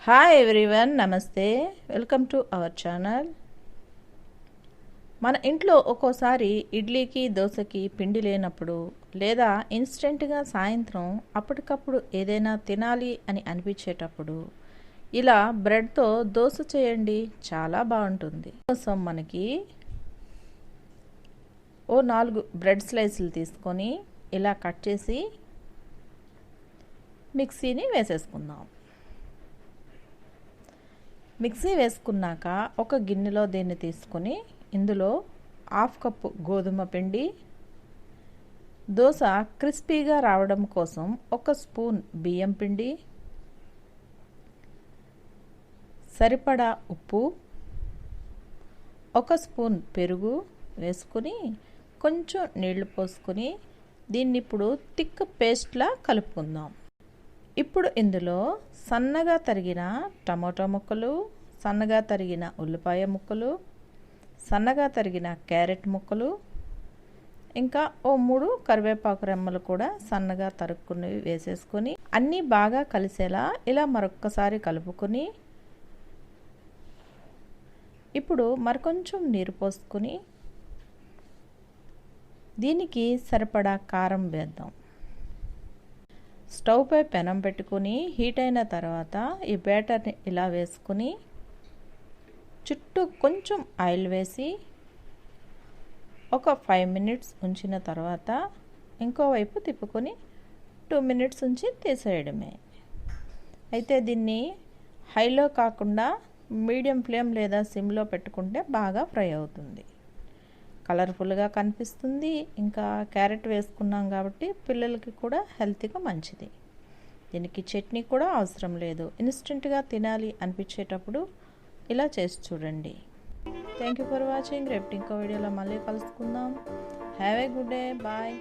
Hi everyone, నమస్తే. Welcome to our channel. మన ఇంట్లో ఒక్కోసారి ఇడ్లీకి దోశకి పిండి లేనప్పుడు లేదా ఇన్స్టెంట్గా సాయంత్రం అప్పటికప్పుడు ఏదైనా తినాలి అని అనిపించేటప్పుడు ఇలా బ్రెడ్తో దోశ చేయండి, చాలా బాగుంటుంది. కోసం మనకి 4 బ్రెడ్ స్లైసులు తీసుకొని ఇలా కట్ చేసి మిక్సీని వేసేసుకుందాం. మిక్సీ వేసుకున్నాక ఒక గిన్నెలో దీన్ని తీసుకొని ఇందులో 1/2 కప్పు గోధుమ పిండి, దోశ క్రిస్పీగా రావడం కోసం 1 స్పూన్ బియ్యం పిండి, సరిపడా ఉప్పు, 1 స్పూన్ పెరుగు వేసుకుని కొంచెం నీళ్లు పోసుకొని దీన్ని ఇప్పుడు థిక్ పేస్ట్లా కలుపుకుందాం. ఇప్పుడు ఇందులో సన్నగా తరిగిన టమాటో ముక్కలు, సన్నగా తరిగిన ఉల్లిపాయ ముక్కలు, సన్నగా తరిగిన క్యారెట్ ముక్కలు, ఇంకా 3 కరివేపాకు రెమ్మలు కూడా సన్నగా తరుక్కున్నవి వేసేసుకొని అన్నీ బాగా కలిసేలా ఇలా మరొక్కసారి కలుపుకొని ఇప్పుడు మరికొంచెం నీరు పోసుకొని దీనికి సరిపడా కారం వేద్దాం. స్టవ్ పై పెనం పెట్టుకుని హీట్ అయిన తర్వాత ఈ బ్యాటర్ని ఇలా వేసుకుని చుట్టూ కొంచెం ఆయిల్ వేసి ఒక 5 మినిట్స్ ఉంచిన తర్వాత ఇంకోవైపు తిప్పుకొని 2 మినిట్స్ ఉంచి తీసేయడమే. అయితే దీన్ని హైలో కాకుండా మీడియం ఫ్లేమ్ లేదా సిమ్లో పెట్టుకుంటే బాగా ఫ్రై అవుతుంది, కలర్ఫుల్గా కనిపిస్తుంది. ఇంకా క్యారెట్ వేసుకున్నాం కాబట్టి పిల్లలకి కూడా హెల్తీగా మంచిది. దీనికి చట్నీ కూడా అవసరం లేదు. ఇన్స్టెంట్గా తినాలి అనిపించేటప్పుడు ఇలా చేసి చూడండి. Thank you for watching. రేపు ఇంకో వీడియోలో మళ్ళీ కలుసుకుందాం. Have a good day. Bye.